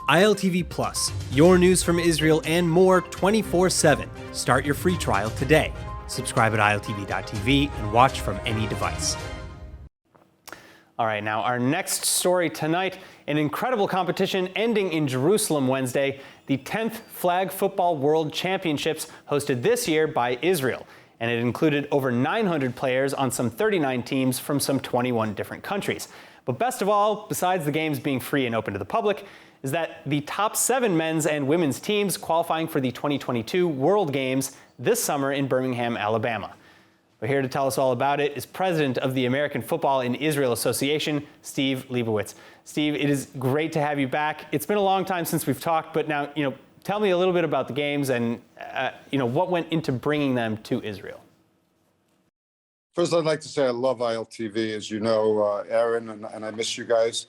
ILTV Plus, your news from Israel and more 24/7. Start your free trial today. Subscribe at ILTV.tv and watch from any device. All right, now our next story tonight, an incredible competition ending in Jerusalem Wednesday, the 10th Flag Football World Championships hosted this year by Israel. And it included over 900 players on some 39 teams from some 21 different countries. But best of all, besides the games being free and open to the public, is that the top 7 men's and women's teams qualifying for the 2022 World Games this summer in Birmingham, Alabama. But here to tell us all about it is President of the American Football in Israel Association, Steve Leibowitz. Steve, it is great to have you back. It's been a long time since we've talked, but now, tell me a little bit about the games and, what went into bringing them to Israel. First, I'd like to say I love ILTV, as you know, Aaron, and I miss you guys.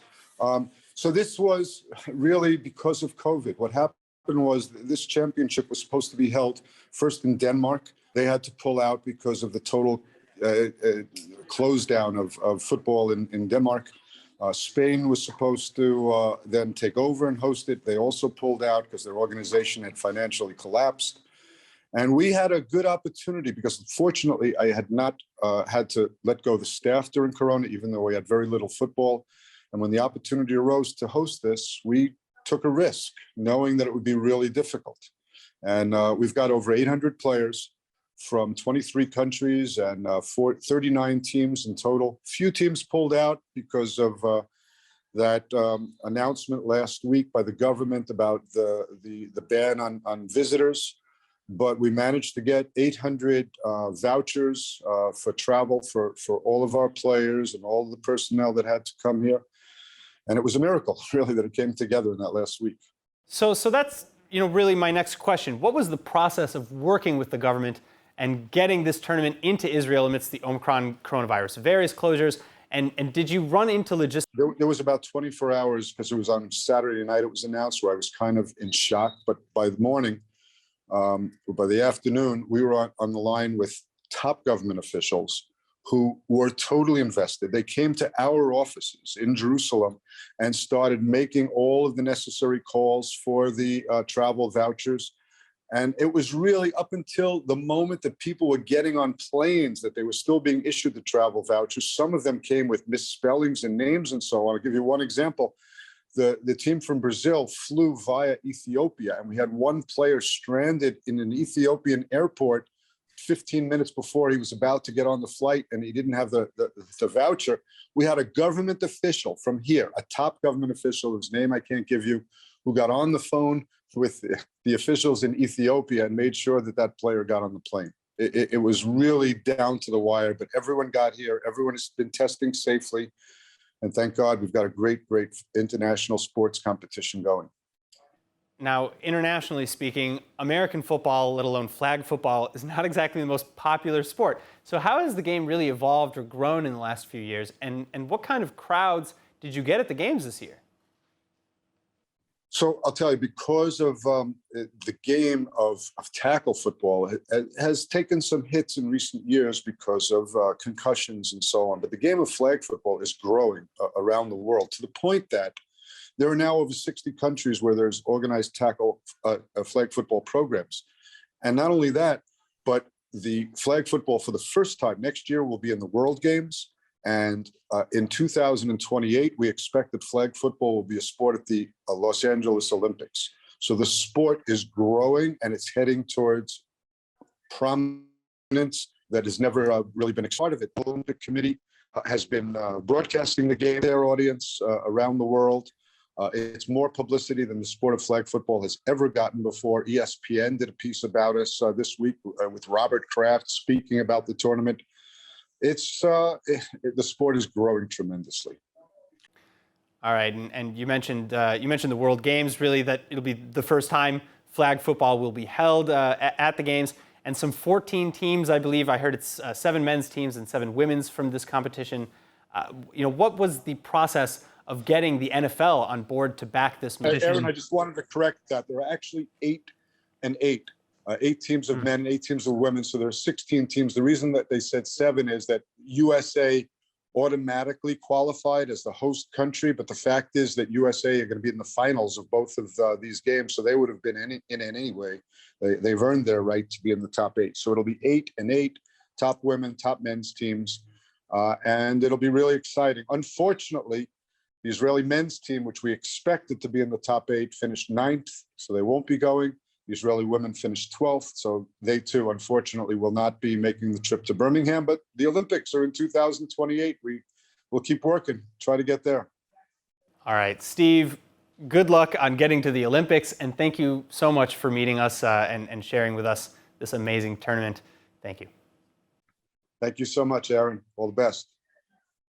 So this was really because of COVID. What happened was this championship was supposed to be held first in Denmark. They had to pull out because of the total close down of football in Denmark. Spain was supposed to then take over and host it. They also pulled out because their organization had financially collapsed. And we had a good opportunity because, unfortunately, I had not had to let go of the staff during Corona, even though we had very little football. And when the opportunity arose to host this, we took a risk, knowing that it would be really difficult. And we've got over 800 players from 23 countries and 39 teams in total. Few teams pulled out because of that announcement last week by the government about the ban on visitors. But we managed to get 800 vouchers for travel for all of our players and all the personnel that had to come here. And it was a miracle, really, that it came together in that last week. So that's, really my next question. What was the process of working with the government and getting this tournament into Israel amidst the Omicron coronavirus, various closures? And did you run into logistics? There was about 24 hours, because it was on Saturday night it was announced, where I was kind of in shock. But by the morning, by the afternoon, we were on the line with top government officials who were totally invested. They came to our offices in Jerusalem and started making all of the necessary calls for the travel vouchers. And it was really up until the moment that people were getting on planes that they were still being issued the travel vouchers. Some of them came with misspellings and names and so on. I'll give you one example. The team from Brazil flew via Ethiopia, and we had one player stranded in an Ethiopian airport 15 minutes before he was about to get on the flight, and he didn't have the voucher. We had a government official from here, a top government official whose name I can't give you, who got on the phone with the officials in Ethiopia and made sure that that player got on the plane. It was really down to the wire, but everyone got here. Everyone has been testing safely. And thank God we've got a great international sports competition going. Now, internationally speaking, American football, let alone flag football, is not exactly the most popular sport. So how has the game really evolved or grown in the last few years? And what kind of crowds did you get at the games this year? So I'll tell you, because of the game of tackle football has taken some hits in recent years because of concussions and so on. But the game of flag football is growing around the world, to the point that there are now over 60 countries where there's organized tackle flag football programs. And not only that, but the flag football for the first time next year will be in the World Games. And in 2028, we expect that flag football will be a sport at the Los Angeles Olympics. So the sport is growing, and it's heading towards prominence that has never really been a part of it. The Olympic Committee has been broadcasting the game to their audience around the world. It's more publicity than the sport of flag football has ever gotten before. ESPN did a piece about us this week with Robert Kraft speaking about the tournament. It's the sport is growing tremendously. All right, and you mentioned the World Games. Really, that it'll be the first time flag football will be held at the games, and some 14 teams, I believe. I heard it's 7 men's teams and 7 women's from this competition. What was the process of getting the NFL on board to back this mission? Aaron, I just wanted to correct that. There are actually 8 and 8. 8 teams of men, 8 teams of women. So there are 16 teams. The reason that they said 7 is that USA automatically qualified as the host country, but the fact is that USA are going to be in the finals of both of these games, so they would have been in it anyway. They've earned their right to be in the top 8. So it'll be 8 and 8, top women, top men's teams, and it'll be really exciting. Unfortunately, the Israeli men's team, which we expected to be in the top 8, finished 9th, so they won't be going. The Israeli women finished 12th, so they too, unfortunately, will not be making the trip to Birmingham. But the Olympics are in 2028. We will keep working, try to get there. All right, Steve, good luck on getting to the Olympics, and thank you so much for meeting us and sharing with us this amazing tournament. Thank you. Thank you so much, Aaron. All the best.